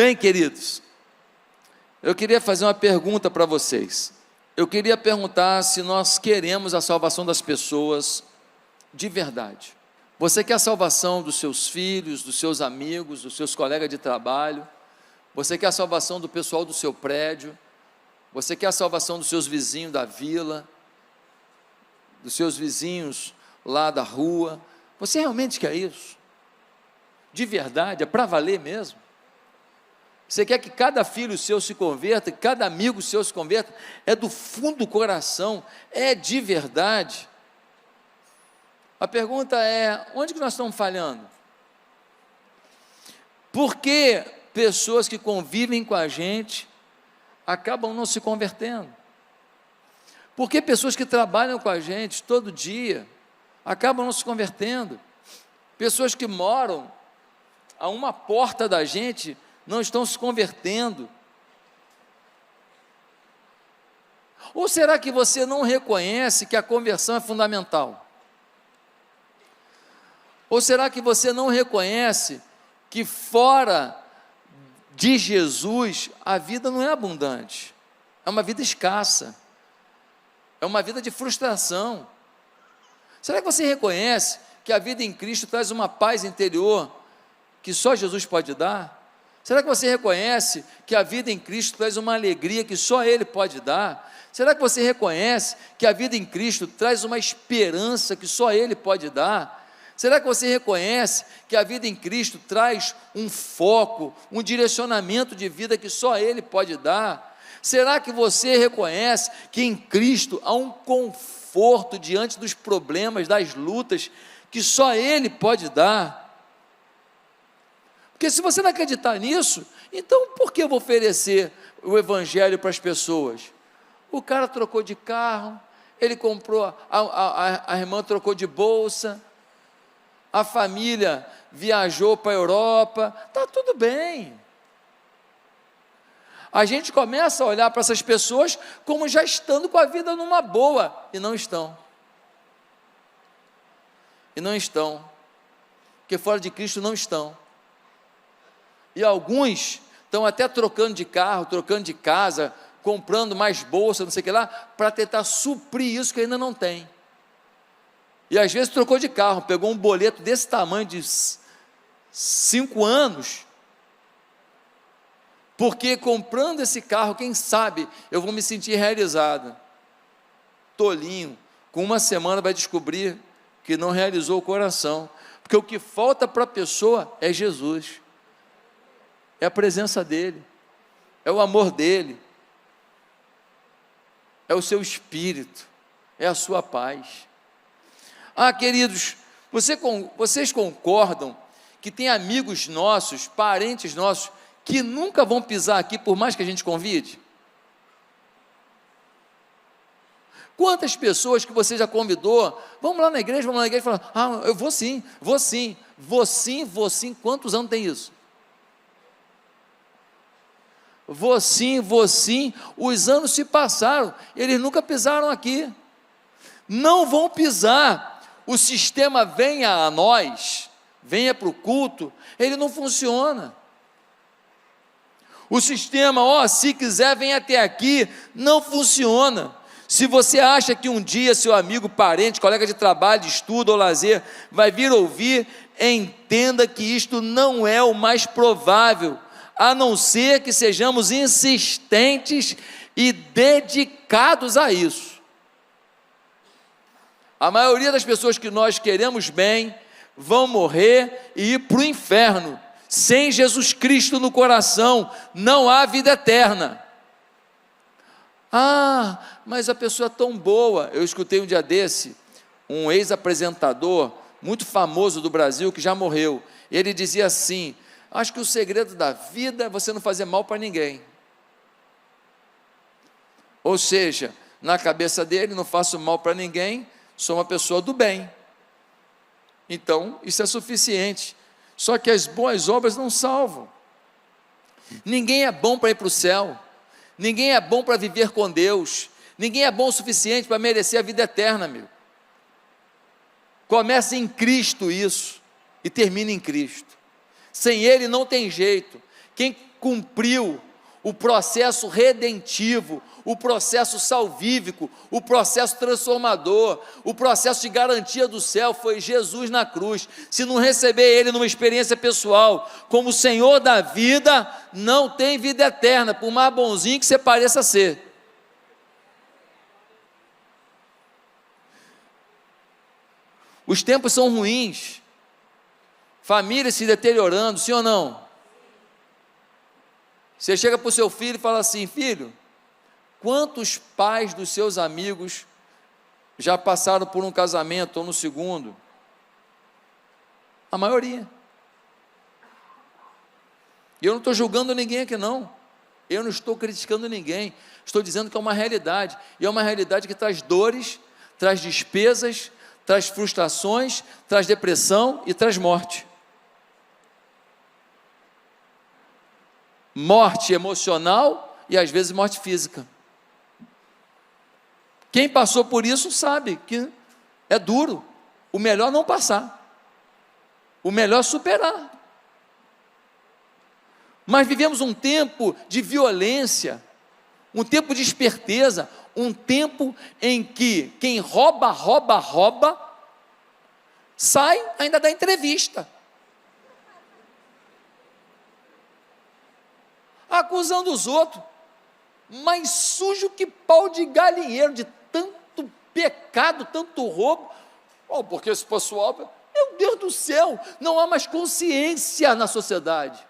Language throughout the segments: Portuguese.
Bem, queridos, eu queria fazer uma pergunta para vocês. Eu queria perguntar se nós queremos a salvação das pessoas de verdade. Você quer a salvação dos seus filhos, dos seus amigos, dos seus colegas de trabalho? Você quer a salvação do pessoal do seu prédio? Você quer a salvação dos seus vizinhos da vila? Dos seus vizinhos lá da rua? Você realmente quer isso? De verdade? É para valer mesmo? Você quer que cada filho seu se converta, que cada amigo seu se converta? É do fundo do coração? É de verdade? A pergunta é, onde que nós estamos falhando? Por que pessoas que convivem com a gente acabam não se convertendo? Por que pessoas que trabalham com a gente todo dia acabam não se convertendo? Pessoas que moram a uma porta da gente não estão se convertendo? Ou será que você não reconhece que a conversão é fundamental? Ou será que você não reconhece que fora de Jesus a vida não é abundante? É uma vida escassa, é uma vida de frustração. Será que você reconhece que a vida em Cristo traz uma paz interior que só Jesus pode dar? Será que você reconhece que a vida em Cristo traz uma alegria que só Ele pode dar? Será que você reconhece que a vida em Cristo traz uma esperança que só Ele pode dar? Será que você reconhece que a vida em Cristo traz um foco, um direcionamento de vida que só Ele pode dar? Será que você reconhece que em Cristo há um conforto diante dos problemas, das lutas, que só Ele pode dar? Porque se você não acreditar nisso, então por que eu vou oferecer o Evangelho para as pessoas? O cara trocou de carro, ele comprou, a irmã trocou de bolsa, a família viajou para a Europa, está tudo bem. A gente começa a olhar para essas pessoas como já estando com a vida numa boa, e não estão. E não estão, porque fora de Cristo não estão. E alguns estão até trocando de carro, trocando de casa, comprando mais bolsa, não sei o que lá, para tentar suprir isso que ainda não tem. E às vezes trocou de carro, pegou um boleto desse tamanho de 5 anos, porque comprando esse carro, quem sabe, eu vou me sentir realizado. Tolinho, com uma semana vai descobrir que não realizou o coração, porque o que falta para a pessoa é Jesus, é a presença dEle, é o amor dEle, é o seu Espírito, é a sua paz. Ah, queridos, vocês concordam que tem amigos nossos, parentes nossos, que nunca vão pisar aqui por mais que a gente convide? Quantas pessoas que você já convidou, vamos lá na igreja, e fala, eu vou sim, quantos anos tem isso? Vou sim, os anos se passaram, eles nunca pisaram aqui, não vão pisar. O sistema venha a nós, venha para o culto, ele não funciona. O sistema, se quiser venha até aqui, não funciona. Se você acha que um dia seu amigo, parente, colega de trabalho, de estudo ou lazer, vai vir ouvir, entenda que isto não é o mais provável, a não ser que sejamos insistentes e dedicados a isso. A maioria das pessoas que nós queremos bem, vão morrer e ir para o inferno. Sem Jesus Cristo no coração, não há vida eterna. Mas a pessoa é tão boa. Eu escutei um dia desse, um ex-apresentador, muito famoso do Brasil, que já morreu. Ele dizia assim, acho que o segredo da vida é você não fazer mal para ninguém. Ou seja, na cabeça dele, não faço mal para ninguém, sou uma pessoa do bem. Então, isso é suficiente. Só que as boas obras não salvam. Ninguém é bom para ir para o céu. Ninguém é bom para viver com Deus. Ninguém é bom o suficiente para merecer a vida eterna, meu. Começa em Cristo isso, e termina em Cristo. Sem Ele não tem jeito. Quem cumpriu o processo redentivo, o processo salvífico, o processo transformador, o processo de garantia do céu, foi Jesus na cruz. Se não receber Ele numa experiência pessoal, como o Senhor da vida, não tem vida eterna, por mais bonzinho que você pareça ser. Os tempos são ruins, famílias se deteriorando, sim ou não? Você chega para o seu filho e fala assim: filho, quantos pais dos seus amigos já passaram por um casamento ou no segundo? A maioria. E eu não estou julgando ninguém aqui não, eu não estou criticando ninguém, estou dizendo que é uma realidade, e é uma realidade que traz dores, traz despesas, traz frustrações, traz depressão e traz morte. Morte emocional e às vezes morte física. Quem passou por isso sabe que é duro. O melhor não passar, o melhor superar. Mas vivemos um tempo de violência, um tempo de esperteza, um tempo em que quem rouba, sai ainda da entrevista, acusando os outros, mais sujo que pau de galinheiro, de tanto pecado, tanto roubo. Porque esse pessoal, meu Deus do céu, não há mais consciência na sociedade.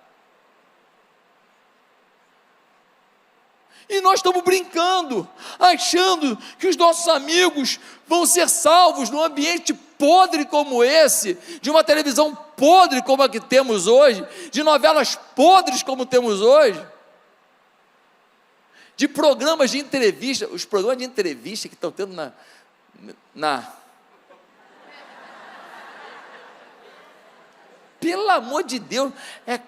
E nós estamos brincando, achando que os nossos amigos vão ser salvos num ambiente podre como esse, de uma televisão podre como a que temos hoje, de novelas podres como temos hoje, de programas de entrevista, os programas de entrevista que estão tendo pelo amor de Deus, é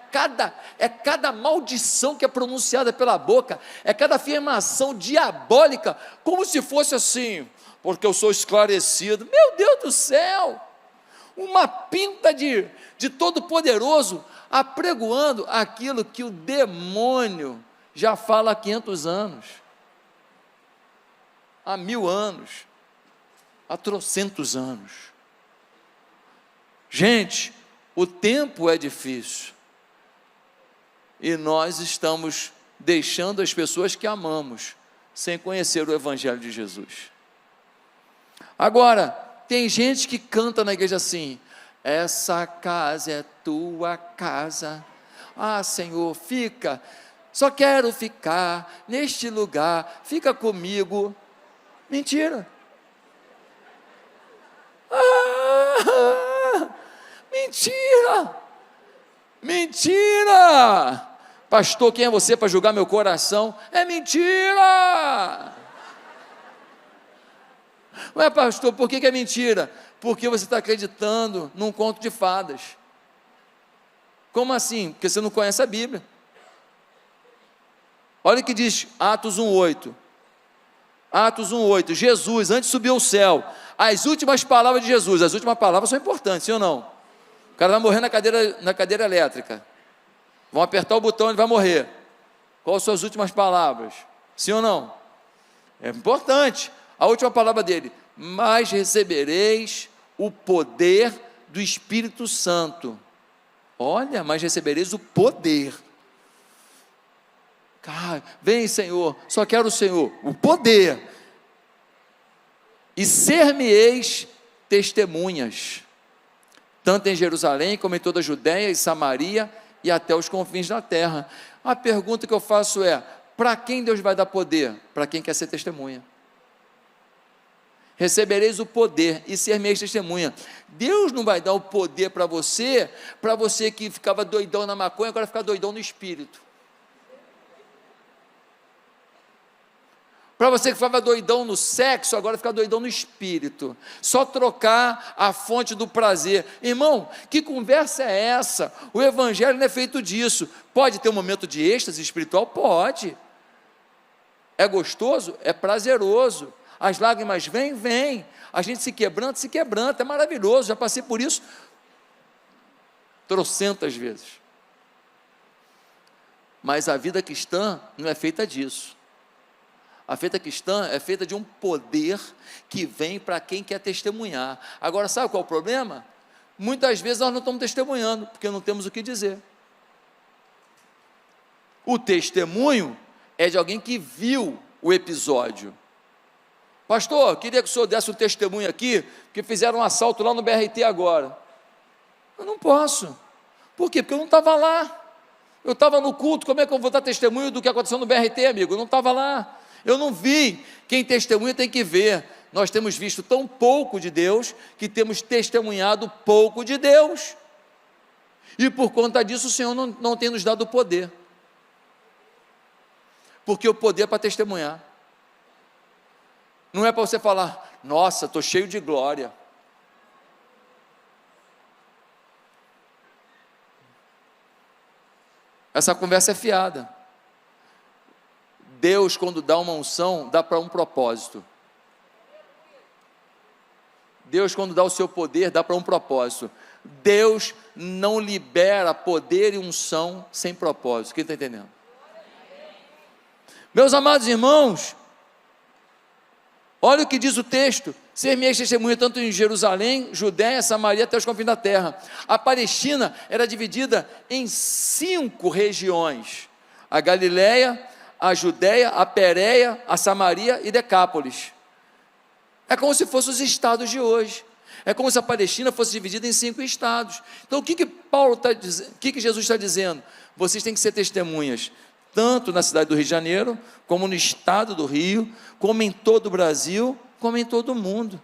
cada maldição que é pronunciada pela boca, é cada afirmação diabólica, como se fosse assim, porque eu sou esclarecido. Meu Deus do céu, uma pinta de todo-poderoso, apregoando aquilo que o demônio já fala há 500 anos, há 1000 anos, há trocentos anos. Gente, o tempo é difícil, e nós estamos deixando as pessoas que amamos, sem conhecer o Evangelho de Jesus. Agora, tem gente que canta na igreja assim: essa casa é tua casa, Senhor, fica, só quero ficar neste lugar, fica comigo. Mentira. Mentira, mentira, pastor, quem é você para julgar meu coração? É mentira. Ué, pastor, por que é mentira? Porque você está acreditando num conto de fadas. Como assim? Porque você não conhece a Bíblia. Olha o que diz Atos 1:8. Atos 1:8, Jesus, antes de subir ao céu, as últimas palavras de Jesus, as últimas palavras são importantes, sim ou não? O cara vai morrer na cadeira elétrica, vão apertar o botão, ele vai morrer. Quais são as últimas palavras? Sim ou não? É importante. A última palavra dele: mas recebereis o poder do Espírito Santo. Olha, mas recebereis o poder. Cara, vem, Senhor, só quero o Senhor, o poder. E ser-me-eis testemunhas, tanto em Jerusalém, como em toda a Judéia e Samaria, e até os confins da terra. A pergunta que eu faço é: para quem Deus vai dar poder? Para quem quer ser testemunha. Recebereis o poder e ser-me-eis testemunha. Deus não vai dar o poder para você que ficava doidão na maconha, agora ficar doidão no espírito. Para você que ficava doidão no sexo, agora ficar doidão no espírito. Só trocar a fonte do prazer. Irmão, que conversa é essa? O Evangelho não é feito disso. Pode ter um momento de êxtase espiritual? Pode. É gostoso? É prazeroso. As lágrimas vêm. A gente se quebranta, é maravilhoso. Já passei por isso trocentas vezes. Mas a vida cristã não é feita disso. A vida cristã é feita de um poder que vem para quem quer testemunhar. Agora, sabe qual é o problema? Muitas vezes nós não estamos testemunhando, porque não temos o que dizer. O testemunho é de alguém que viu o episódio. Pastor, queria que o senhor desse um testemunho aqui, porque fizeram um assalto lá no BRT agora. Eu não posso. Por quê? Porque eu não estava lá. Eu estava no culto, como é que eu vou dar testemunho do que aconteceu no BRT, amigo? Eu não estava lá. Eu não vi. Quem testemunha tem que ver. Nós temos visto tão pouco de Deus, que temos testemunhado pouco de Deus. E por conta disso, o Senhor não tem nos dado o poder. Porque o poder é para testemunhar. Não é para você falar, nossa, estou cheio de glória. Essa conversa é fiada. Deus, quando dá uma unção, dá para um propósito. Deus, quando dá o seu poder, dá para um propósito. Deus não libera poder e unção sem propósito. Quem está entendendo? Meus amados irmãos, olha o que diz o texto: ser minha testemunha tanto em Jerusalém, Judéia, Samaria, até os confins da terra. A Palestina era dividida em 5 regiões: a Galileia, a Judéia, a Pérea, a Samaria e Decápolis. É como se fossem os estados de hoje. É como se a Palestina fosse dividida em 5 estados. Então, o que Paulo está dizendo? O que Jesus está dizendo? Vocês têm que ser testemunhas, tanto na cidade do Rio de Janeiro, como no estado do Rio, como em todo o Brasil, como em todo o mundo.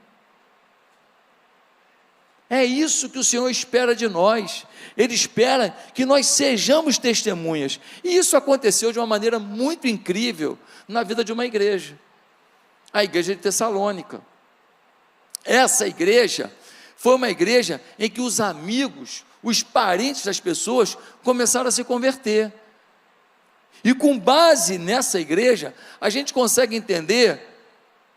É isso que o Senhor espera de nós. Ele espera que nós sejamos testemunhas. E isso aconteceu de uma maneira muito incrível na vida de uma igreja. A igreja de Tessalônica. Essa igreja foi uma igreja em que os amigos, os parentes das pessoas começaram a se converter. E com base nessa igreja, a gente consegue entender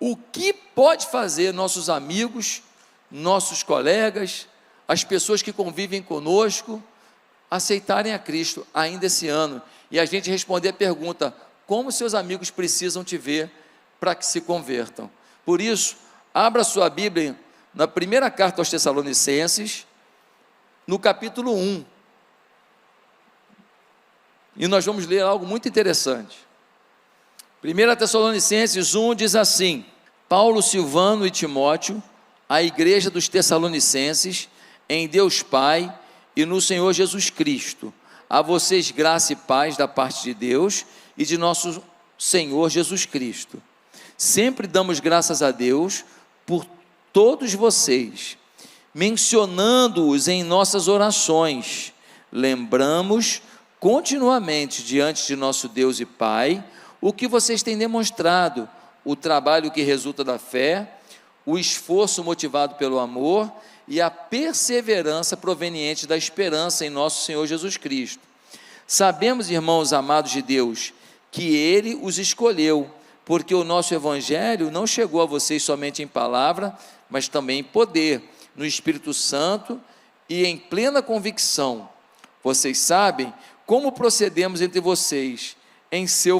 o que pode fazer nossos amigos, nossos colegas, as pessoas que convivem conosco, aceitarem a Cristo ainda esse ano. E a gente responder a pergunta: como seus amigos precisam te ver para que se convertam? Por isso, abra sua Bíblia na primeira carta aos Tessalonicenses, no capítulo 1. E nós vamos ler algo muito interessante. 1 Tessalonicenses 1 diz assim: Paulo, Silvano e Timóteo, a igreja dos Tessalonicenses, em Deus Pai e no Senhor Jesus Cristo, a vocês graça e paz da parte de Deus e de nosso Senhor Jesus Cristo. Sempre damos graças a Deus por todos vocês, mencionando-os em nossas orações. Lembramos continuamente diante de nosso Deus e Pai o que vocês têm demonstrado, o trabalho que resulta da fé, o esforço motivado pelo amor e a perseverança proveniente da esperança em nosso Senhor Jesus Cristo. Sabemos, irmãos amados de Deus, que Ele os escolheu, porque o nosso Evangelho não chegou a vocês somente em palavra, mas também em poder, no Espírito Santo e em plena convicção. Vocês sabem como procedemos entre vocês em seu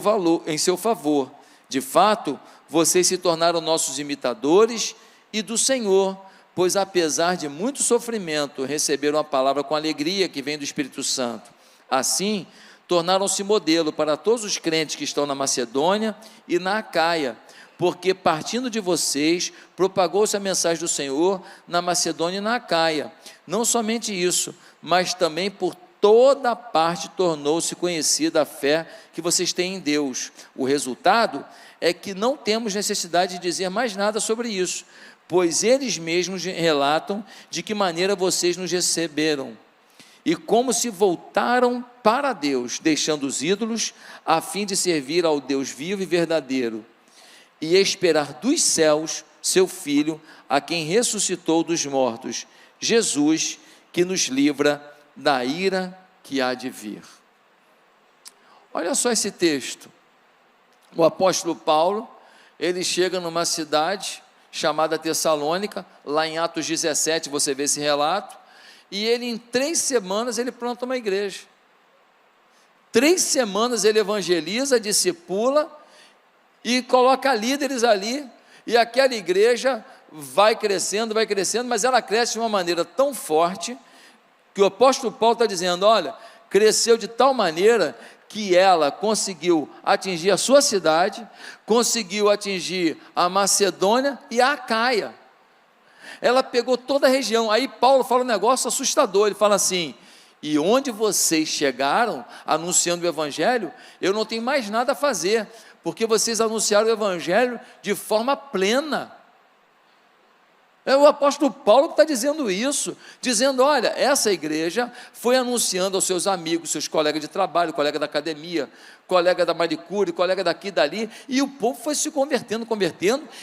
favor. De fato, vocês se tornaram nossos imitadores e do Senhor, pois apesar de muito sofrimento, receberam a palavra com alegria que vem do Espírito Santo. Assim, tornaram-se modelo para todos os crentes que estão na Macedônia e na Acaia, porque partindo de vocês, propagou-se a mensagem do Senhor na Macedônia e na Acaia. Não somente isso, mas também por toda parte tornou-se conhecida a fé que vocês têm em Deus. O resultado é que não temos necessidade de dizer mais nada sobre isso, pois eles mesmos relatam de que maneira vocês nos receberam e como se voltaram para Deus, deixando os ídolos, a fim de servir ao Deus vivo e verdadeiro, e esperar dos céus seu Filho, a quem ressuscitou dos mortos, Jesus, que nos livra da ira que há de vir. Olha só esse texto. O apóstolo Paulo, ele chega numa cidade chamada Tessalônica, lá em Atos 17 você vê esse relato, e ele em 3 semanas ele planta uma igreja. 3 semanas ele evangeliza, discipula e coloca líderes ali, e aquela igreja vai crescendo, mas ela cresce de uma maneira tão forte, que o apóstolo Paulo está dizendo, olha, cresceu de tal maneira que ela conseguiu atingir a sua cidade, conseguiu atingir a Macedônia e a Acaia. Ela pegou toda a região. Aí Paulo fala um negócio assustador, ele fala assim, e onde vocês chegaram anunciando o evangelho, eu não tenho mais nada a fazer, porque vocês anunciaram o evangelho de forma plena. É o apóstolo Paulo que está dizendo isso, dizendo, olha, essa igreja foi anunciando aos seus amigos, seus colegas de trabalho, colega da academia, colega da manicure, colega daqui e dali, e o povo foi se convertendo,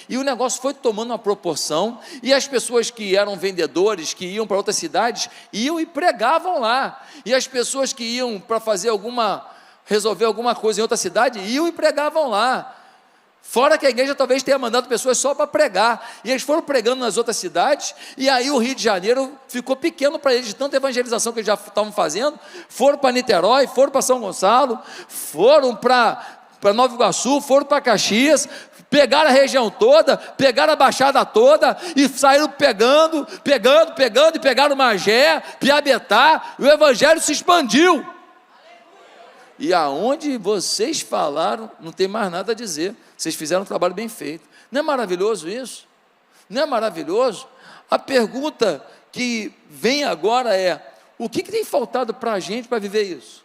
e o negócio foi tomando uma proporção, e as pessoas que eram vendedores, que iam para outras cidades, iam e pregavam lá, e as pessoas que iam para resolver alguma coisa em outra cidade, iam e pregavam lá. Fora que a igreja talvez tenha mandado pessoas só para pregar, e eles foram pregando nas outras cidades, e aí o Rio de Janeiro ficou pequeno para eles, de tanta evangelização que eles já estavam fazendo. Foram para Niterói, foram para São Gonçalo, foram para Nova Iguaçu, foram para Caxias, pegaram a região toda, pegaram a Baixada toda, e saíram pegando, e pegaram Magé, Piabetá, e o evangelho se expandiu. E aonde vocês falaram, não tem mais nada a dizer. Vocês fizeram um trabalho bem feito. Não é maravilhoso isso? Não é maravilhoso? A pergunta que vem agora é, o que tem faltado para a gente para viver isso?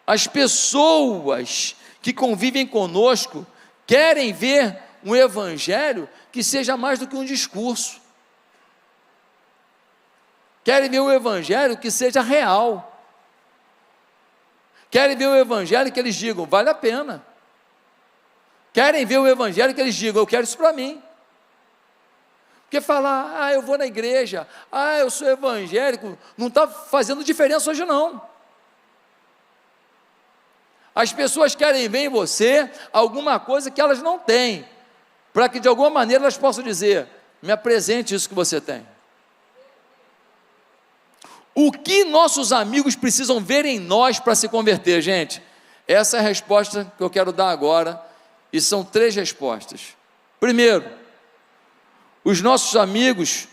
As pessoas que convivem conosco querem ver um evangelho que seja mais do que um discurso. Querem ver um evangelho que seja real. Querem ver o evangelho que eles digam, vale a pena. Querem ver o evangelho que eles digam, eu quero isso para mim. Porque falar, eu vou na igreja, eu sou evangélico, não está fazendo diferença hoje não. As pessoas querem ver em você alguma coisa que elas não têm, para que de alguma maneira elas possam dizer, me apresente isso que você tem. O que nossos amigos precisam ver em nós para se converter, gente? Essa é a resposta que eu quero dar agora, e são 3 respostas. Primeiro, os nossos amigos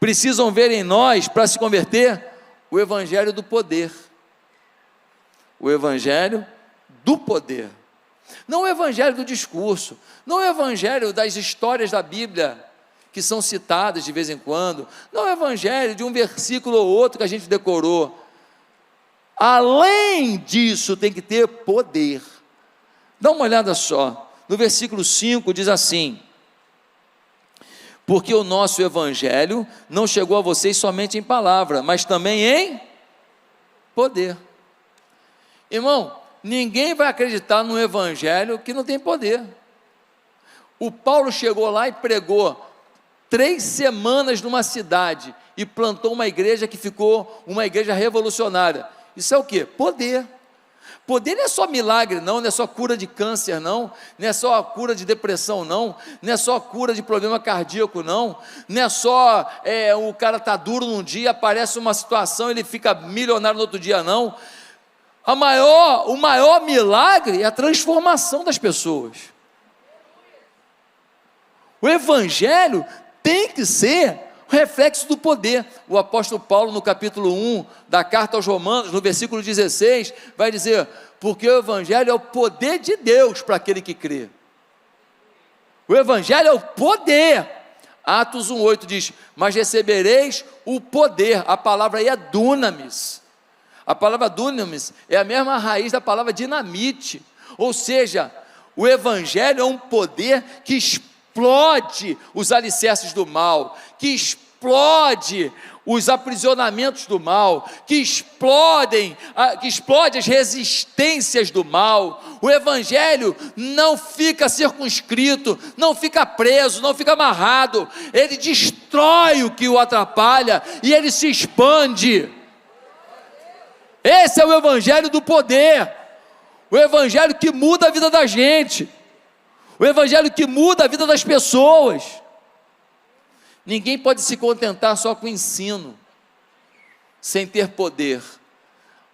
precisam ver em nós, para se converter, o evangelho do poder. O evangelho do poder. Não o evangelho do discurso, não o evangelho das histórias da Bíblia, que são citadas de vez em quando, não é o evangelho de um versículo ou outro que a gente decorou. Além disso, tem que ter poder. Dá uma olhada só, no versículo 5 diz assim, porque o nosso evangelho não chegou a vocês somente em palavra, mas também em poder. Irmão, ninguém vai acreditar no evangelho que não tem poder. O Paulo chegou lá e pregou 3 semanas numa cidade e plantou uma igreja que ficou uma igreja revolucionária. Isso é o quê? Poder. Poder não é só milagre não é só cura de câncer não é só a cura de depressão não é só a cura de problema cardíaco não é só o cara está duro num dia, aparece uma situação, ele fica milionário no outro dia não. O maior milagre é a transformação das pessoas. O evangelho tem que ser o reflexo do poder. O apóstolo Paulo, no capítulo 1 da carta aos Romanos, no versículo 16, vai dizer, porque o evangelho é o poder de Deus para aquele que crê. O evangelho é o poder. Atos 1,8 diz, mas recebereis o poder. A palavra aí é dunamis. A palavra dunamis é a mesma raiz da palavra dinamite. Ou seja, o evangelho é um poder que explode os alicerces do mal, que explode os aprisionamentos do mal, que explode as resistências do mal. O evangelho não fica circunscrito, não fica preso, não fica amarrado, ele destrói o que o atrapalha e ele se expande. Esse é o evangelho do poder, o evangelho que muda a vida da gente, o evangelho que muda a vida das pessoas. Ninguém pode se contentar só com ensino, sem ter poder.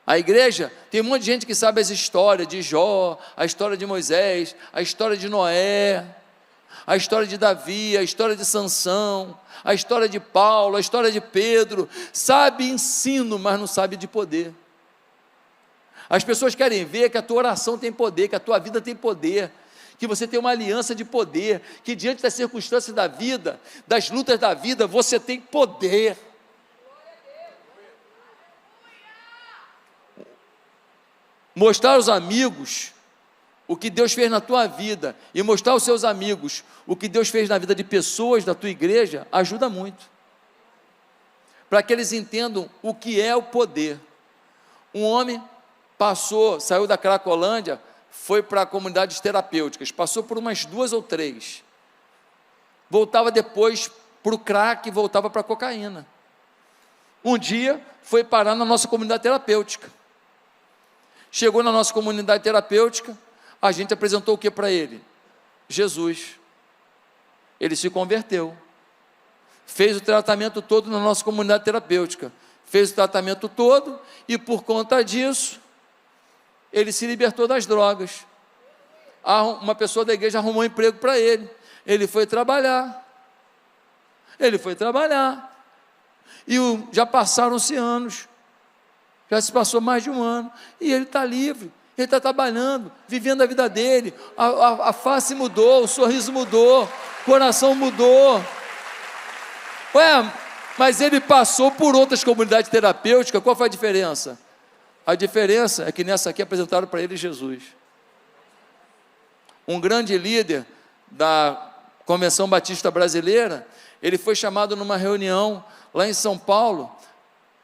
A igreja tem um monte de gente que sabe as histórias de Jó, a história de Moisés, a história de Noé, a história de Davi, a história de Sansão, a história de Paulo, a história de Pedro. Sabe ensino, mas não sabe de poder. As pessoas querem ver que a tua oração tem poder, que a tua vida tem poder, que você tem uma aliança de poder, que diante das circunstâncias da vida, das lutas da vida, você tem poder. Mostrar aos amigos o que Deus fez na tua vida e mostrar aos seus amigos o que Deus fez na vida de pessoas da tua igreja ajuda muito, para que eles entendam o que é o poder. Um homem saiu da Cracolândia, foi para comunidades terapêuticas, passou por umas 2 ou 3, voltava depois para o crack, voltava para a cocaína. Um dia foi parar na nossa comunidade terapêutica. Chegou na nossa comunidade terapêutica, a gente apresentou o que para ele? Jesus. Ele se converteu, fez o tratamento todo na nossa comunidade terapêutica, fez o tratamento todo, e por conta disso, ele se libertou das drogas. Uma pessoa da igreja arrumou um emprego para ele, ele foi trabalhar, e já passaram-se anos, já se passou mais de um ano, e ele está livre, ele está trabalhando, vivendo a vida dele, a face mudou, o sorriso mudou, o coração mudou. Mas ele passou por outras comunidades terapêuticas, qual foi a diferença? A diferença é que nessa aqui apresentaram para ele Jesus. Um grande líder da Convenção Batista Brasileira, ele foi chamado numa reunião lá em São Paulo,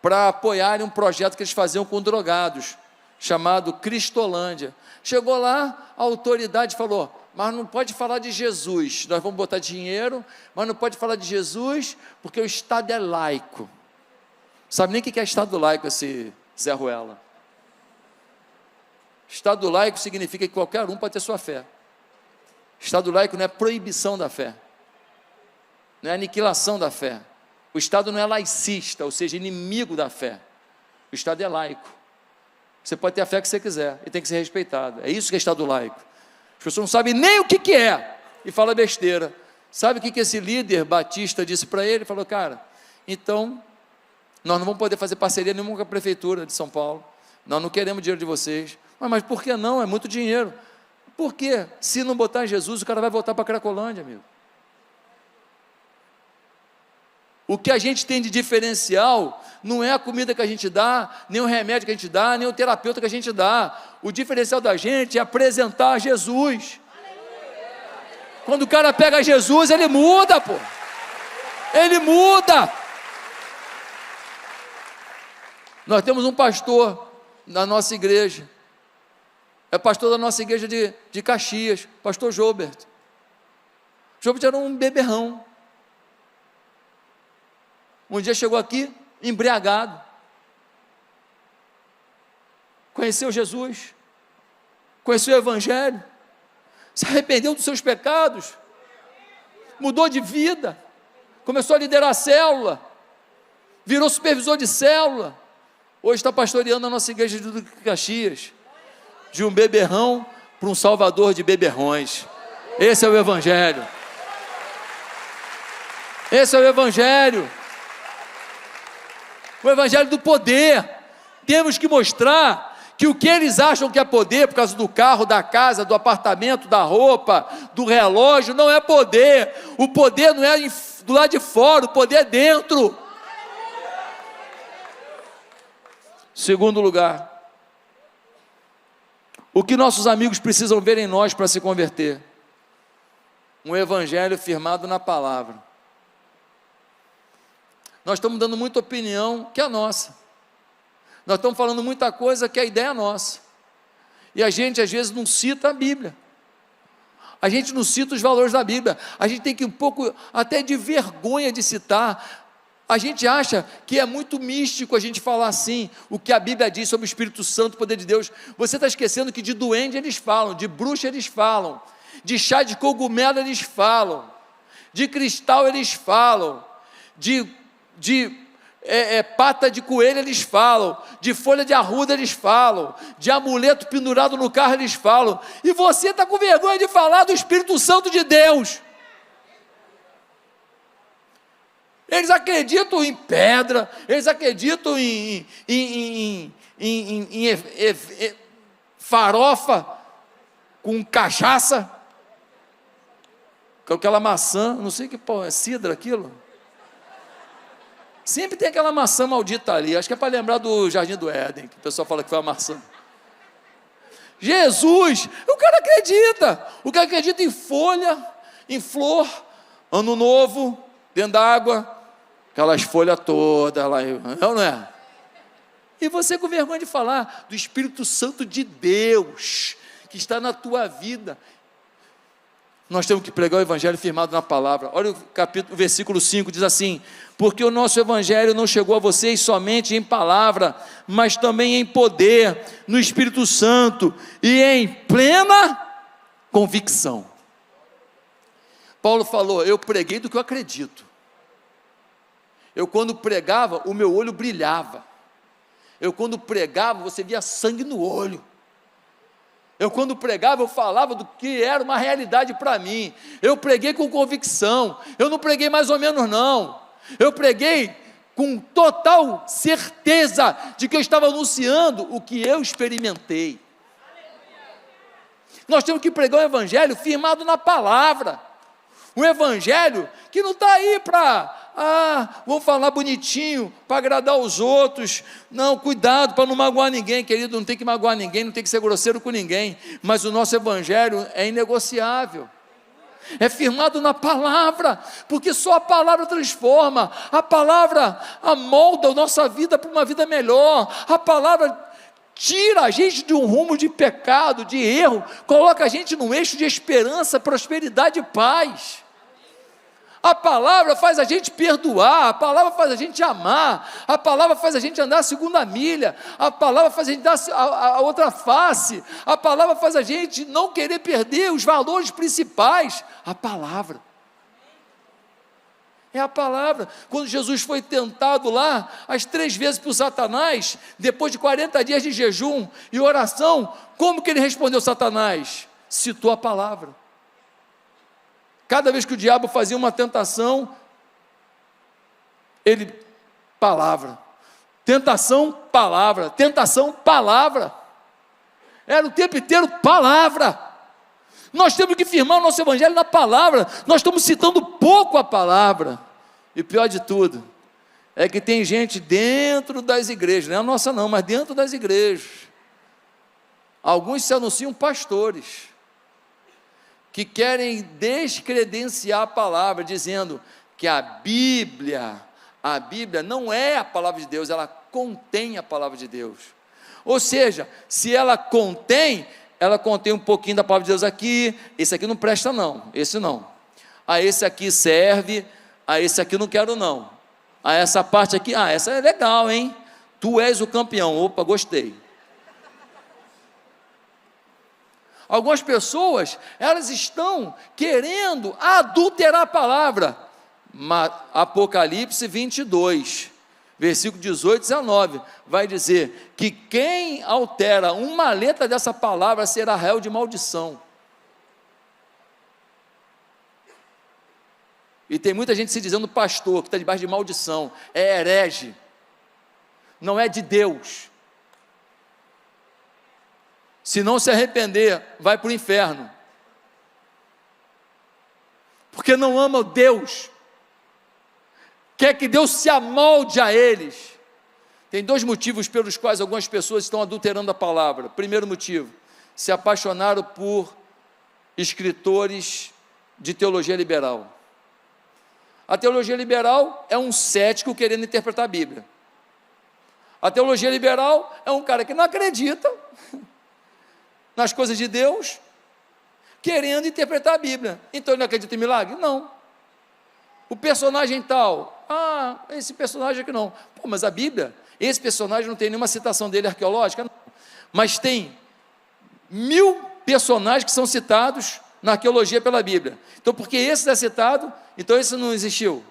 para apoiarem um projeto que eles faziam com drogados, chamado Cristolândia. Chegou lá, a autoridade falou: mas não pode falar de Jesus, nós vamos botar dinheiro, mas não pode falar de Jesus, porque o Estado é laico. Sabe nem o que é Estado laico esse Zé Ruela? Estado laico significa que qualquer um pode ter sua fé. Estado laico não é proibição da fé, não é aniquilação da fé. O Estado não é laicista, ou seja, inimigo da fé. O Estado é laico. Você pode ter a fé que você quiser, e tem que ser respeitado. É isso que é Estado laico. As pessoas não sabem nem o que é, e fala besteira. Sabe o que esse líder batista disse para ele? Ele falou: cara, então, nós não vamos poder fazer parceria nenhuma com a prefeitura de São Paulo, nós não queremos dinheiro de vocês. Mas por que não? É muito dinheiro. Por quê? Se não botar em Jesus, o cara vai voltar para a Cracolândia, amigo. O que a gente tem de diferencial não é a comida que a gente dá, nem o remédio que a gente dá, nem o terapeuta que a gente dá. O diferencial da gente é apresentar Jesus. Quando o cara pega Jesus, ele muda, pô. Ele muda. Nós temos um pastor na nossa igreja, é pastor da nossa igreja de Caxias, pastor Jobert. Jobert era um beberrão. Um dia chegou aqui, embriagado, conheceu Jesus, conheceu o Evangelho, se arrependeu dos seus pecados, mudou de vida, começou a liderar a célula, virou supervisor de célula, hoje está pastoreando a nossa igreja de Caxias, de um beberrão para um salvador de beberrões. Esse é o Evangelho. Esse é o Evangelho. O Evangelho do poder. Temos que mostrar que o que eles acham que é poder, por causa do carro, da casa, do apartamento, da roupa, do relógio, não é poder. O poder não é do lado de fora, o poder é dentro. Segundo lugar, o que nossos amigos precisam ver em nós para se converter? Um evangelho firmado na palavra. Nós estamos dando muita opinião que é nossa. Nós estamos falando muita coisa que a ideia é nossa. E a gente às vezes não cita a Bíblia. A gente não cita os valores da Bíblia. A gente tem que um pouco até de vergonha de citar. A gente acha que é muito místico a gente falar assim, o que a Bíblia diz sobre o Espírito Santo, o poder de Deus. Você está esquecendo que de duende eles falam, de bruxa eles falam, de chá de cogumelo eles falam, de cristal eles falam, de pata de coelho eles falam, de folha de arruda eles falam, de amuleto pendurado no carro eles falam, e você está com vergonha de falar do Espírito Santo de Deus. Eles acreditam em pedra, eles acreditam em farofa com cachaça, com aquela maçã, não sei que pô, é cidra aquilo. Sempre tem aquela maçã maldita ali, acho que é para lembrar do Jardim do Éden, que o pessoal fala que foi a maçã. Jesus, o cara acredita em folha, em flor, ano novo, dentro d'água, aquelas folhas todas lá, não é? E você com vergonha de falar do Espírito Santo de Deus, que está na tua vida. Nós temos que pregar o Evangelho firmado na palavra. Olha o versículo 5, diz assim: porque o nosso Evangelho não chegou a vocês somente em palavra, mas também em poder, no Espírito Santo e em plena convicção. Paulo falou, eu preguei do que eu acredito. Eu quando pregava, o meu olho brilhava. Eu quando pregava, você via sangue no olho. Eu quando pregava, eu falava do que era uma realidade para mim. Eu preguei com convicção. Eu não preguei mais ou menos não. Eu preguei com total certeza de que eu estava anunciando o que eu experimentei. Nós temos que pregar o Evangelho firmado na palavra. Um Evangelho que não está aí para... vamos falar bonitinho, para agradar os outros. Não, cuidado para não magoar ninguém, querido, não tem que magoar ninguém, não tem que ser grosseiro com ninguém, mas o nosso Evangelho é inegociável, é firmado na palavra, porque só a palavra transforma, a palavra amolda a nossa vida para uma vida melhor, a palavra tira a gente de um rumo de pecado, de erro, coloca a gente num eixo de esperança, prosperidade e paz. A palavra faz a gente perdoar, a palavra faz a gente amar, a palavra faz a gente andar a segunda milha, a palavra faz a gente dar a outra face, a palavra faz a gente não querer perder os valores principais. A palavra. É a palavra. Quando Jesus foi tentado lá, as 3 vezes por Satanás, depois de 40 dias de jejum e oração, como que ele respondeu Satanás? Citou a palavra. Cada vez que o diabo fazia uma tentação, ele, palavra, tentação, palavra, tentação, palavra, era o tempo inteiro palavra. Nós temos que firmar o nosso Evangelho na palavra, nós estamos citando pouco a palavra, e pior de tudo, é que tem gente dentro das igrejas, não é a nossa não, mas dentro das igrejas, alguns se anunciam pastores, que querem descredenciar a palavra, dizendo que a Bíblia não é a palavra de Deus, ela contém a palavra de Deus. Ou seja, se ela contém um pouquinho da palavra de Deus aqui, esse aqui não presta não, esse não. Esse aqui serve, esse aqui não quero não. Essa parte aqui, essa é legal, hein? Tu és o campeão, opa, gostei. Algumas pessoas, elas estão querendo adulterar a palavra. Apocalipse 22, versículo 18 e 19, vai dizer que quem altera uma letra dessa palavra será réu de maldição. E tem muita gente se dizendo pastor, que está debaixo de maldição, é herege, não é de Deus. Se não se arrepender, vai para o inferno, porque não ama Deus, quer que Deus se amolde a eles. Tem 2 motivos pelos quais algumas pessoas estão adulterando a palavra. Primeiro motivo, se apaixonaram por escritores de teologia liberal. A teologia liberal é um cético querendo interpretar a Bíblia. A teologia liberal é um cara que não acredita nas coisas de Deus, querendo interpretar a Bíblia. Então ele não acredita em milagre? Não. O personagem tal, esse personagem aqui não. Mas a Bíblia, esse personagem não tem nenhuma citação dele arqueológica, não. Mas tem 1000 personagens que são citados na arqueologia pela Bíblia. Então, porque esse é citado, então esse não existiu.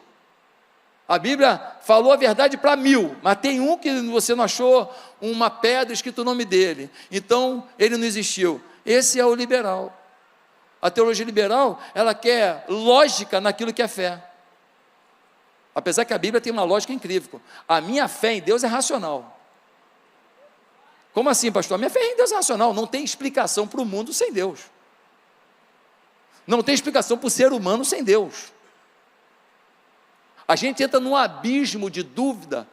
A Bíblia falou a verdade para 1000, mas tem um que você não achou uma pedra escrito o nome dele, então ele não existiu. Esse é o liberal. A teologia liberal, ela quer lógica naquilo que é fé. Apesar que a Bíblia tem uma lógica incrível. A minha fé em Deus é racional. Como assim, pastor? A minha fé em Deus é racional. Não tem explicação para o mundo sem Deus. Não tem explicação para o ser humano sem Deus. A gente entra num abismo de dúvida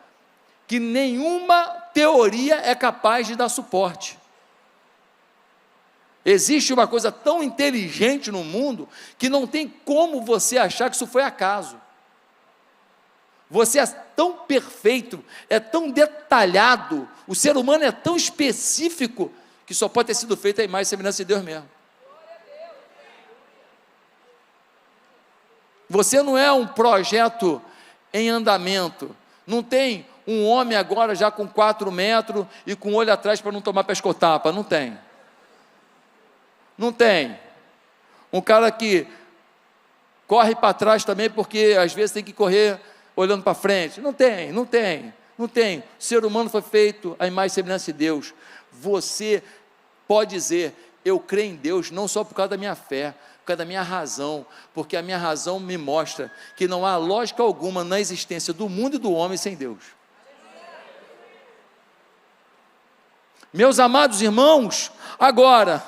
que nenhuma teoria é capaz de dar suporte. Existe uma coisa tão inteligente no mundo que não tem como você achar que isso foi acaso. Você é tão perfeito, é tão detalhado, o ser humano é tão específico que só pode ter sido feito a imagem e semelhança de Deus mesmo. Você não é um projeto em andamento. Não tem um homem agora já com 4 metros e com o olho atrás para não tomar pescotapa. Não tem. Não tem. Um cara que corre para trás também porque às vezes tem que correr olhando para frente. Não tem. O ser humano foi feito à imagem e semelhança de Deus. Você pode dizer, eu creio em Deus não só por causa da minha fé, por causa da minha razão, porque a minha razão me mostra que não há lógica alguma na existência do mundo e do homem sem Deus. Meus amados irmãos, agora,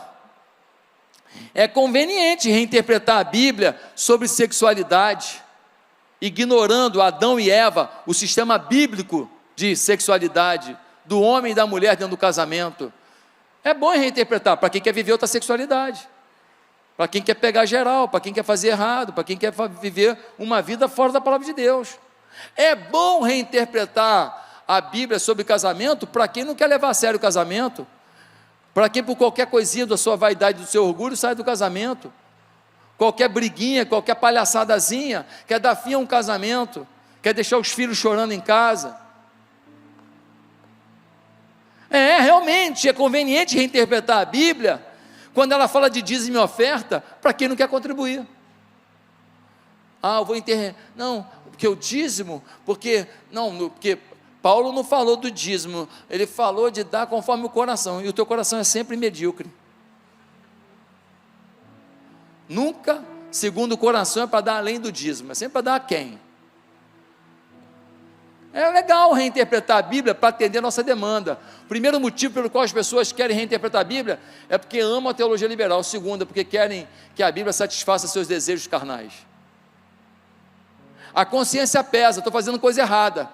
é conveniente reinterpretar a Bíblia sobre sexualidade, ignorando Adão e Eva, o sistema bíblico de sexualidade, do homem e da mulher dentro do casamento. É bom reinterpretar para quem quer viver outra sexualidade, para quem quer pegar geral, para quem quer fazer errado, para quem quer viver uma vida fora da palavra de Deus. É bom reinterpretar a Bíblia sobre casamento para quem não quer levar a sério o casamento, para quem por qualquer coisinha da sua vaidade, do seu orgulho, sai do casamento, qualquer briguinha, qualquer palhaçadazinha, quer dar fim a um casamento, quer deixar os filhos chorando em casa. Realmente é conveniente reinterpretar a Bíblia quando ela fala de dízimo e oferta para quem não quer contribuir. Eu vou não, porque o dízimo, porque Paulo não falou do dízimo, ele falou de dar conforme o coração, e o teu coração é sempre medíocre. Nunca, segundo o coração, é para dar além do dízimo, é sempre para dar a quem? É legal reinterpretar a Bíblia para atender a nossa demanda. O primeiro motivo pelo qual as pessoas querem reinterpretar a Bíblia é porque amam a teologia liberal. O segundo é porque querem que a Bíblia satisfaça seus desejos carnais. A consciência pesa, estou fazendo coisa errada,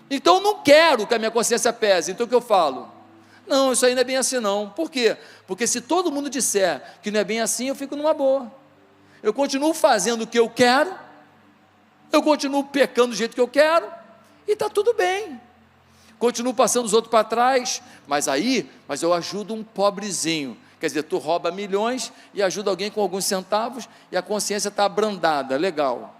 então eu não quero que a minha consciência pese. Então o que eu falo? Não, isso aí não é bem assim não. Por quê? Porque se todo mundo disser que não é bem assim, eu fico numa boa. Eu continuo fazendo o que eu quero, eu continuo pecando do jeito que eu quero, e está tudo bem. Continuo passando os outros para trás, mas eu ajudo um pobrezinho. Quer dizer, tu rouba milhões e ajuda alguém com alguns centavos, e a consciência está abrandada, legal.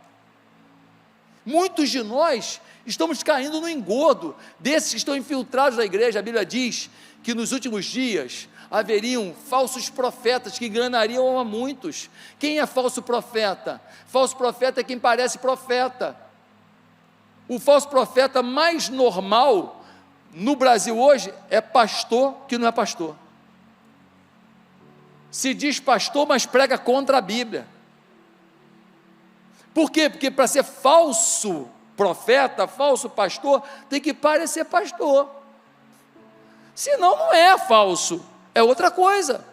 Muitos de nós estamos caindo no engodo desses que estão infiltrados na igreja. A Bíblia diz que nos últimos dias haveriam falsos profetas que enganariam a muitos. Quem é falso profeta? Falso profeta é quem parece profeta. O falso profeta mais normal no Brasil hoje é pastor que não é pastor. Se diz pastor, mas prega contra a Bíblia. Por quê? Porque para ser falso profeta, falso pastor, tem que parecer pastor. Senão não é falso, é outra coisa.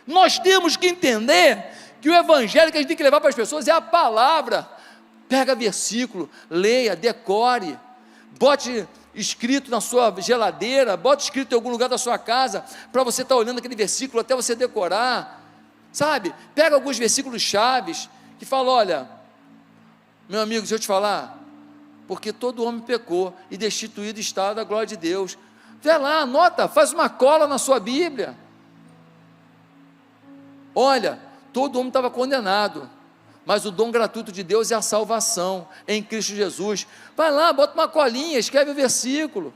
Nós temos que entender que o evangelho que a gente tem que levar para as pessoas é a palavra. Pega versículo, leia, decore, bote escrito na sua geladeira, bote escrito em algum lugar da sua casa, para você estar olhando aquele versículo até você decorar, sabe? Pega alguns versículos chaves, que falam, olha, meu amigo, deixa eu te falar, porque todo homem pecou, e destituído está da glória de Deus. Vê lá, anota, faz uma cola na sua Bíblia. Olha, todo homem estava condenado, mas o dom gratuito de Deus é a salvação em Cristo Jesus. Vai lá, bota uma colinha, escreve o versículo.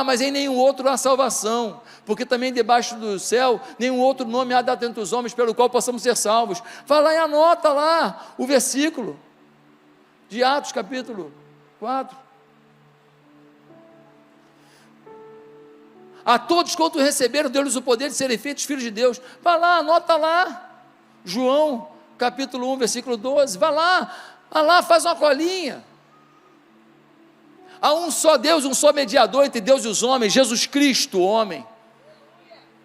Mas em nenhum outro há salvação, porque também debaixo do céu nenhum outro nome há dado entre os homens pelo qual possamos ser salvos. Vai lá e anota lá o versículo. de Atos capítulo 4. A todos quanto receberam, deu-lhes o poder de serem feitos filhos de Deus. Vai lá, anota lá, João capítulo 1, versículo 12, vai lá, faz uma colinha. Há um só Deus, um só mediador entre Deus e os homens, Jesus Cristo, o homem.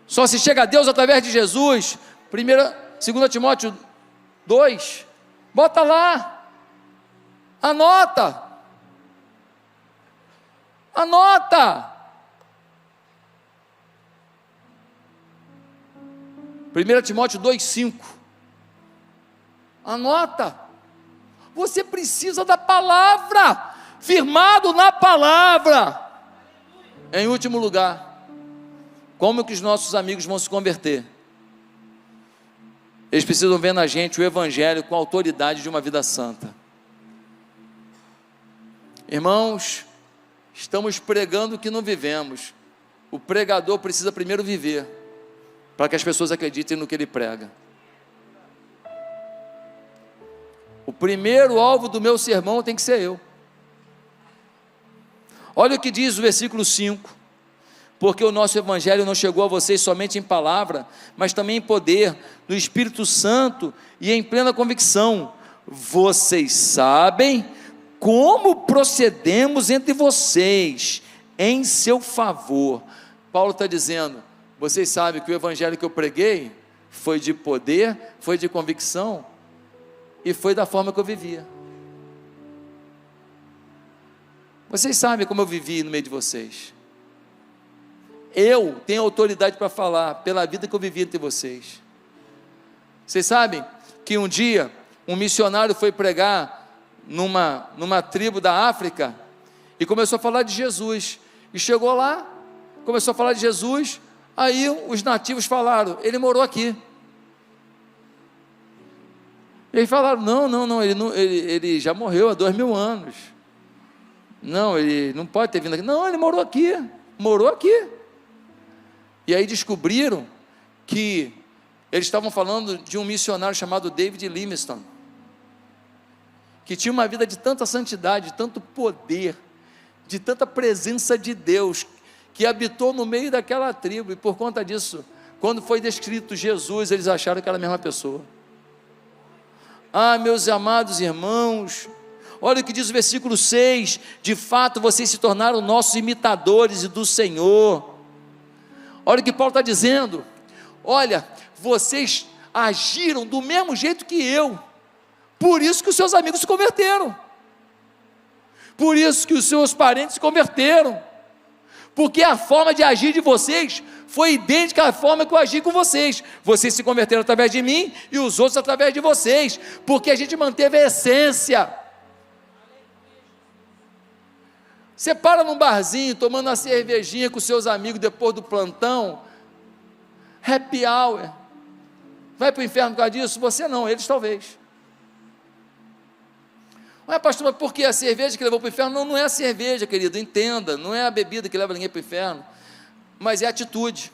Só se chega a Deus através de Jesus. 2 Timóteo 2, bota lá, anota. 1 Timóteo 2,5, anota. Você precisa da palavra, firmado na palavra. Em último lugar, como que os nossos amigos vão se converter? Eles precisam ver na gente o evangelho com a autoridade de uma vida santa. Irmãos, estamos pregando o que não vivemos. O pregador precisa primeiro viver, para que as pessoas acreditem no que ele prega. O primeiro alvo do meu sermão tem que ser eu. Olha o que diz o versículo 5: porque o nosso evangelho não chegou a vocês somente em palavra, mas também em poder, no Espírito Santo e em plena convicção. Vocês sabem como procedemos entre vocês em seu favor. Paulo está dizendo, vocês sabem que o evangelho que eu preguei foi de poder, foi de convicção e foi da forma que eu vivia. Vocês sabem como eu vivi no meio de vocês. Eu tenho autoridade para falar pela vida que eu vivi entre vocês. Vocês sabem que um dia um missionário foi pregar numa tribo da África e começou a falar de Jesus, e chegou lá, começou a falar de Jesus, aí os nativos falaram, ele morou aqui. Eles falaram, não, ele já morreu há 2000 anos, não, ele não pode ter vindo aqui, não, ele morou aqui. E aí descobriram que eles estavam falando de um missionário chamado David Livingstone, que tinha uma vida de tanta santidade, de tanto poder, de tanta presença de Deus, que habitou no meio daquela tribo, e por conta disso, quando foi descrito Jesus, eles acharam que era a mesma pessoa. Ah, meus amados irmãos, olha o que diz o versículo 6, de fato vocês se tornaram nossos imitadores e do Senhor. Olha o que Paulo está dizendo, olha, vocês agiram do mesmo jeito que eu, por isso que os seus amigos se converteram, por isso que os seus parentes se converteram, porque a forma de agir de vocês foi idêntica à forma que eu agi com vocês. Vocês se converteram através de mim e os outros através de vocês, porque a gente manteve a essência. Você para num barzinho, tomando uma cervejinha com seus amigos depois do plantão, happy hour, vai para o inferno por causa disso? Você não, eles talvez. Ué, pastor, mas por que a cerveja que levou para o inferno? Não é a cerveja, querido, entenda, não é a bebida que leva ninguém para o inferno, mas é a atitude.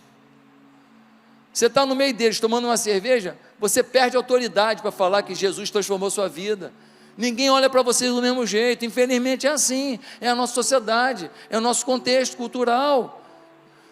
Você está no meio deles tomando uma cerveja, você perde autoridade para falar que Jesus transformou sua vida. Ninguém olha para vocês do mesmo jeito, infelizmente é assim, é a nossa sociedade, é o nosso contexto cultural.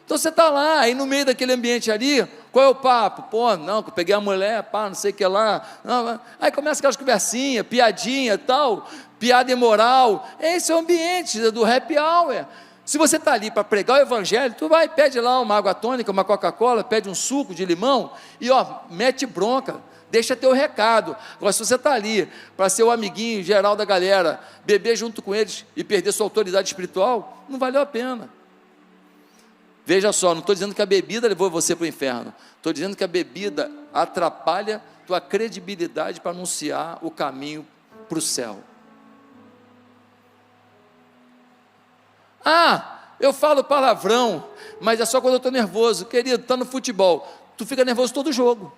Então você está lá, aí no meio daquele ambiente ali, qual é o papo? Pô, não, que eu peguei a mulher, pá, não sei o que lá, não, aí começa aquelas conversinhas, piadinha e tal, piada imoral, esse é o ambiente do happy hour. Se você está ali para pregar o evangelho, tu vai, pede lá uma água tônica, uma Coca-Cola, pede um suco de limão, e mete bronca, deixa teu recado. Agora, se você está ali para ser o amiguinho geral da galera, beber junto com eles e perder sua autoridade espiritual, não valeu a pena. Veja só, não estou dizendo que a bebida levou você para o inferno, estou dizendo que a bebida atrapalha tua credibilidade para anunciar o caminho para o céu. Ah, eu falo palavrão, mas é só quando eu estou nervoso. Querido, está no futebol, tu fica nervoso todo jogo.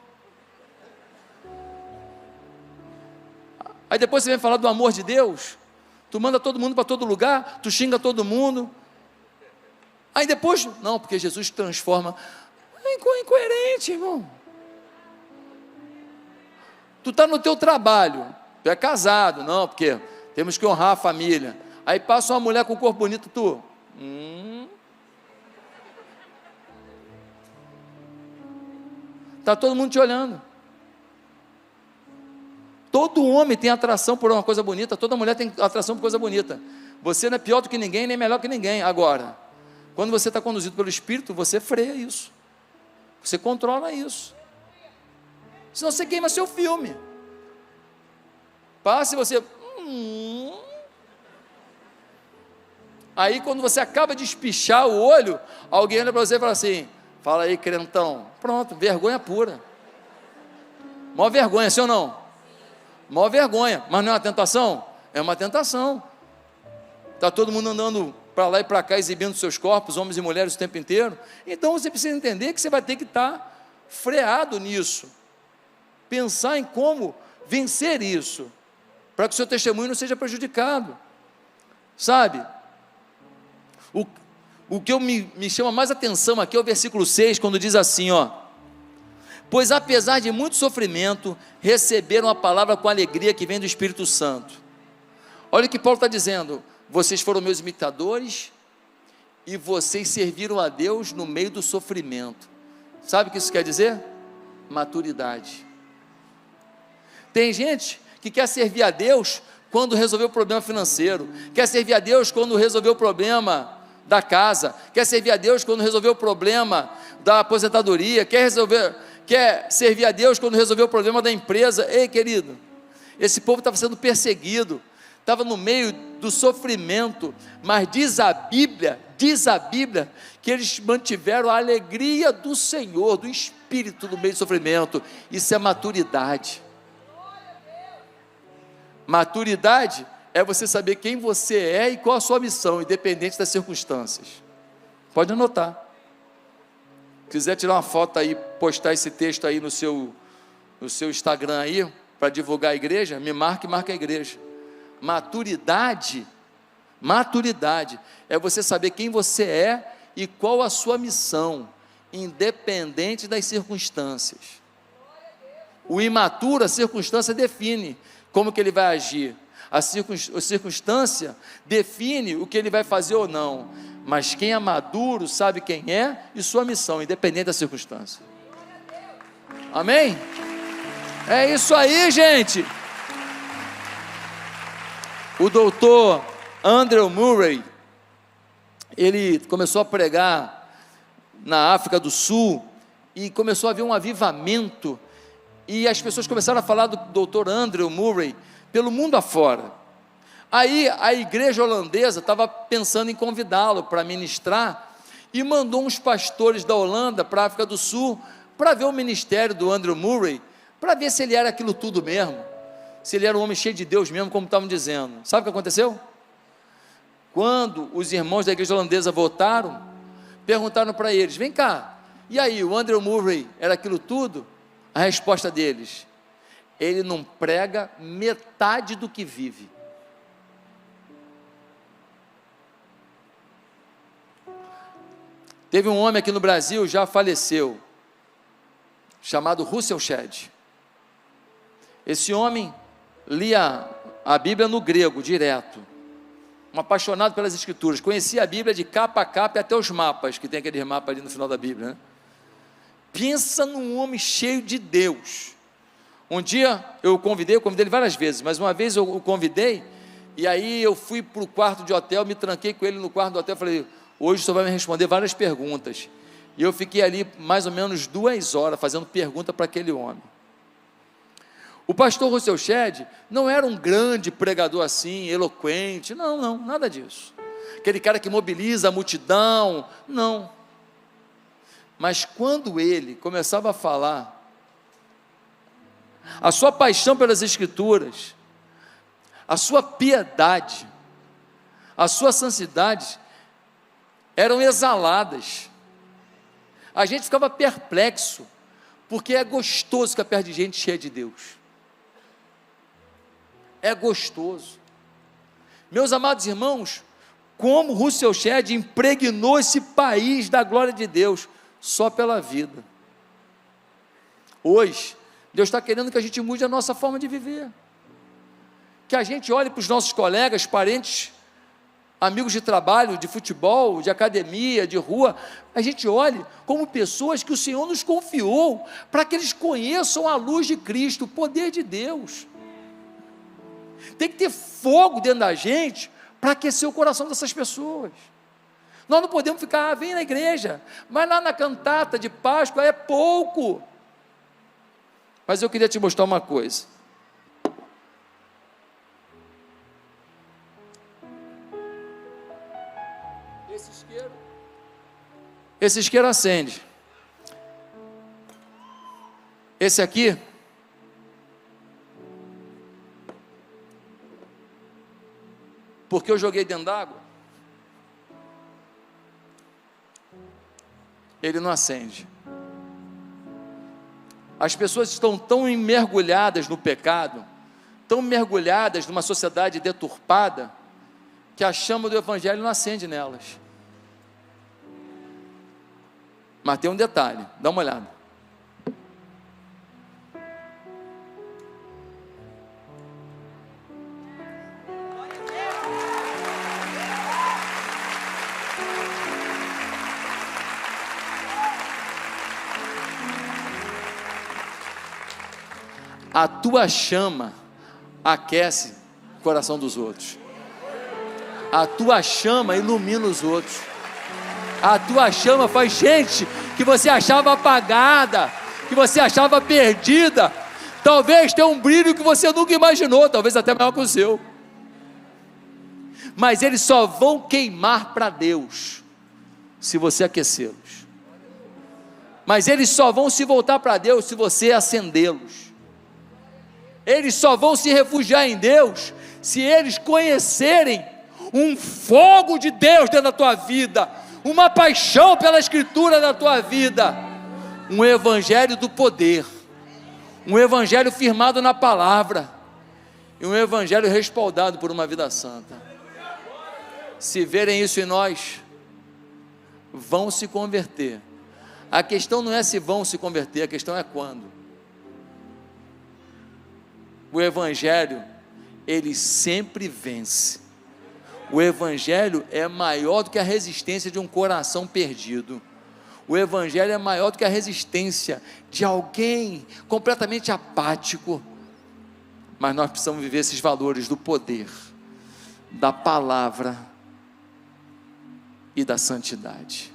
Aí depois você vem falar do amor de Deus, tu manda todo mundo para todo lugar, tu xinga todo mundo. Aí depois, não, porque Jesus transforma. É incoerente, irmão. Tu está no teu trabalho, tu é casado, não, porque temos que honrar a família. Aí passa uma mulher com corpo bonito, tu, está todo mundo te olhando. Todo homem tem atração por uma coisa bonita, toda mulher tem atração por coisa bonita. Você não é pior do que ninguém, nem melhor que ninguém. Agora, quando você está conduzido pelo Espírito, você freia isso, você controla isso, senão você queima seu filme. Passa e você... Aí quando você acaba de espichar o olho, alguém olha para você e fala assim, fala aí, crentão. Pronto, vergonha pura. Maior vergonha, sim ou não? Maior vergonha, mas não é uma tentação? É uma tentação. Está todo mundo andando para lá e para cá, exibindo seus corpos, homens e mulheres o tempo inteiro. Então você precisa entender que você vai ter que estar freado nisso, pensar em como vencer isso, para que o seu testemunho não seja prejudicado, sabe? O que me chama mais atenção aqui é o versículo 6, quando diz assim, ó: pois apesar de muito sofrimento, receberam a palavra com alegria que vem do Espírito Santo. Olha o que Paulo está dizendo: vocês foram meus imitadores, e vocês serviram a Deus no meio do sofrimento. Sabe o que isso quer dizer? Maturidade. Tem gente que quer servir a Deus quando resolveu o problema financeiro, quer servir a Deus quando resolveu o problema da casa, quer servir a Deus quando resolveu o problema da aposentadoria, quer servir a Deus quando resolveu o problema da empresa. Ei, querido, esse povo estava sendo perseguido, estava no meio do sofrimento, mas diz a Bíblia, que eles mantiveram a alegria do Senhor, do Espírito no meio do sofrimento. Isso é maturidade. Maturidade é você saber quem você é e qual a sua missão, independente das circunstâncias. Pode anotar. Se quiser tirar uma foto aí, postar esse texto aí no seu Instagram aí, para divulgar a igreja, me marque e marque a igreja. Maturidade é você saber quem você é e qual a sua missão, independente das circunstâncias. O imaturo, a circunstância define como que ele vai agir, a circunstância define o que ele vai fazer ou não, mas quem é maduro sabe quem é e sua missão, independente da circunstância. Amém? É isso aí, gente. O doutor Andrew Murray, ele começou a pregar na África do Sul, e começou a haver um avivamento, e as pessoas começaram a falar do doutor Andrew Murray pelo mundo afora. Aí a igreja holandesa estava pensando em convidá-lo para ministrar, e mandou uns pastores da Holanda para a África do Sul, para ver o ministério do Andrew Murray, para ver se ele era aquilo tudo mesmo, se ele era um homem cheio de Deus mesmo, como estavam dizendo. Sabe o que aconteceu? Quando os irmãos da igreja holandesa voltaram, perguntaram para eles: vem cá, e aí, o Andrew Murray era aquilo tudo? A resposta deles: ele não prega metade do que vive. Teve um homem aqui no Brasil, já faleceu, chamado Russell Shedd. Esse homem lia a Bíblia no grego, direto, um apaixonado pelas Escrituras, conhecia a Bíblia de capa a capa e até os mapas, que tem aquele mapa ali no final da Bíblia, né? Pensa num homem cheio de Deus. Um dia eu convidei ele várias vezes, mas uma vez eu o convidei, e aí eu fui para o quarto de hotel, me tranquei com ele no quarto do hotel, falei: hoje o senhor vai me responder várias perguntas. E eu fiquei ali mais ou menos 2 horas fazendo pergunta para aquele homem. O pastor Russell Shedd não era um grande pregador assim, eloquente, não, nada disso. Aquele cara que mobiliza a multidão, não. Mas quando ele começava a falar, a sua paixão pelas Escrituras, a sua piedade, a sua santidade eram exaladas. A gente ficava perplexo, porque é gostoso ficar perto de gente cheia de Deus. É gostoso. Meus amados irmãos, como Russell Shedd impregnou esse país da glória de Deus, só pela vida. Hoje, Deus está querendo que a gente mude a nossa forma de viver. que a gente olhe para os nossos colegas, parentes, amigos de trabalho, de futebol, de academia, de rua, a gente olhe como pessoas que o Senhor nos confiou para que eles conheçam a luz de Cristo, o poder de Deus. Tem que ter fogo dentro da gente para aquecer o coração dessas pessoas. Nós não podemos ficar, vem na igreja, mas lá na cantata de Páscoa é pouco. Mas eu queria te mostrar uma coisa. Esse isqueiro acende. Esse aqui, porque eu joguei dentro d'água, ele não acende. As pessoas estão tão mergulhadas no pecado, tão mergulhadas numa sociedade deturpada, que a chama do Evangelho não acende nelas. Mas tem um detalhe, dá uma olhada. A tua chama aquece o coração dos outros. A tua chama ilumina os outros. A tua chama faz gente que você achava apagada, que você achava perdida, talvez tenha um brilho que você nunca imaginou, talvez até maior que o seu. Mas eles só vão queimar para Deus se você aquecê-los. Mas eles só vão se voltar para Deus se você acendê-los. Eles só vão se refugiar em Deus se eles conhecerem um fogo de Deus dentro da tua vida, uma paixão pela Escritura na tua vida, um evangelho do poder, um evangelho firmado na palavra, e um evangelho respaldado por uma vida santa. Se verem isso em nós, vão se converter. A questão não é se vão se converter, a questão é quando. O evangelho, ele sempre vence. O evangelho é maior do que a resistência de um coração perdido. O evangelho é maior do que a resistência de alguém completamente apático. Mas nós precisamos viver esses valores do poder, da palavra e da santidade.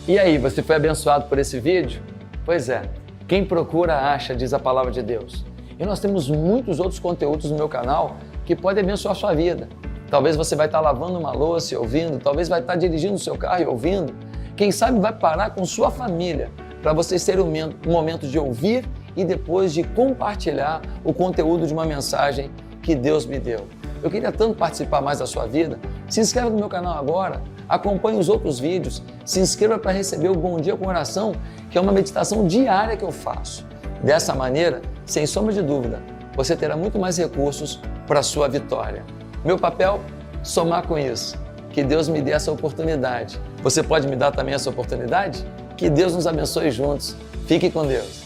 E aí, você foi abençoado por esse vídeo? Pois é, quem procura acha, diz a palavra de Deus. E nós temos muitos outros conteúdos no meu canal que podem abençoar a sua vida. Talvez você vai estar lavando uma louça e ouvindo, talvez vai estar dirigindo o seu carro e ouvindo. Quem sabe vai parar com sua família para vocês terem um momento de ouvir e depois de compartilhar o conteúdo de uma mensagem que Deus me deu. Eu queria tanto participar mais da sua vida. Se inscreva no meu canal agora, acompanhe os outros vídeos, se inscreva para receber o Bom Dia com Oração, que é uma meditação diária que eu faço. Dessa maneira, sem sombra de dúvida, você terá muito mais recursos para a sua vitória. Meu papel? Somar com isso. Que Deus me dê essa oportunidade. Você pode me dar também essa oportunidade? Que Deus nos abençoe juntos. Fique com Deus.